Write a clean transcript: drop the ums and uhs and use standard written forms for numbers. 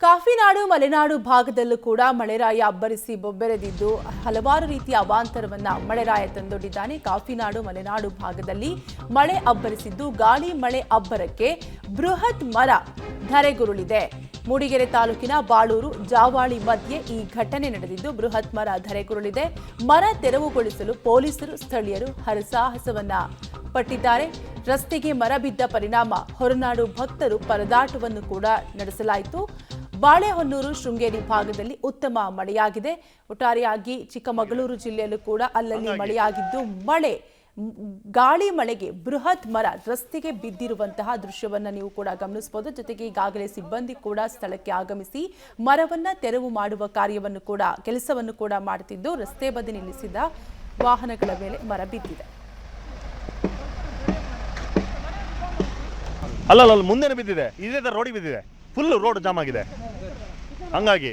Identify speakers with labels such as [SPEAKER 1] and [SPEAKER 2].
[SPEAKER 1] ಕಾಫಿನಾಡು ಮಲೆನಾಡು ಭಾಗದಲ್ಲೂ ಕೂಡ ಮಳೆರಾಯ ಅಬ್ಬರಿಸಿ ಬೊಬ್ಬೆರೆದಿದ್ದು ಹಲವಾರು ರೀತಿಯ ಅವಾಂತರವನ್ನ ಮಳೆರಾಯ ತಂದೊಡ್ಡಿದ್ದಾನೆ. ಕಾಫಿನಾಡು ಮಲೆನಾಡು ಭಾಗದಲ್ಲಿ ಮಳೆ ಅಬ್ಬರಿಸಿದ್ದು ಗಾಳಿ ಮಳೆ ಅಬ್ಬರಕ್ಕೆ ಬೃಹತ್ ಮರ ಧರೆಗುರುಳಿದೆ. ಮೂಡಿಗೆರೆ ತಾಲೂಕಿನ ಬಾಳೂರು ಜಾವಾಳಿ ಮಧ್ಯೆ ಈ ಘಟನೆ ನಡೆದಿದ್ದು ಬೃಹತ್ ಮರ ಧರೆಗುರುಳಿದೆ. ಮರ ತೆರವುಗೊಳಿಸಲು ಪೊಲೀಸರು ಸ್ಥಳೀಯರು ಹರಸಾಹಸವನ್ನ ಪಟ್ಟಿದ್ದಾರೆ. ರಸ್ತೆಗೆ ಮರ ಬಿದ್ದ ಪರಿಣಾಮ ಹೊರನಾಡು ಭಕ್ತರು ಪರದಾಟವನ್ನು ಕೂಡ ನಡೆಸಲಾಯಿತು. ಬಾಳೆಹೊನ್ನೂರು ಶೃಂಗೇರಿ ಭಾಗದಲ್ಲಿ ಉತ್ತಮ ಮಳೆಯಾಗಿದೆ. ಒಟ್ಟಾರೆಯಾಗಿ ಚಿಕ್ಕಮಗಳೂರು ಜಿಲ್ಲೆಯಲ್ಲೂ ಕೂಡ ಅಲ್ಲಲ್ಲಿ ಮಳೆಯಾಗಿದ್ದು ಗಾಳಿ ಮಳೆಗೆ ಬೃಹತ್ ಮರ ರಸ್ತೆಗೆ ಬಿದ್ದಿರುವಂತಹ ದೃಶ್ಯವನ್ನ ನೀವು ಕೂಡ ಗಮನಿಸಬಹುದು. ಜೊತೆಗೆ ಈಗಾಗಲೇ ಸಿಬ್ಬಂದಿ ಕೂಡ ಸ್ಥಳಕ್ಕೆ ಆಗಮಿಸಿ ಮರವನ್ನ ತೆರವು ಮಾಡುವ ಕೆಲಸವನ್ನು ಕೂಡ ಮಾಡುತ್ತಿದ್ದು ರಸ್ತೆ ಬದಿ ನಿಲ್ಲಿಸಿದ ವಾಹನಗಳ ಮೇಲೆ ಮರ ಬಿದ್ದಿದೆ.
[SPEAKER 2] ಅಲ್ಲ ಮುಂದೆನೇ ಬಿದ್ದಿದೆ, ಇದೇ ರೋಡಿಗೆ ಬಿದ್ದಿದೆ, ಫುಲ್ ರೋಡ್ ಜಾಮ್ ಆಗಿದೆ. ಹಂಗಾಗಿ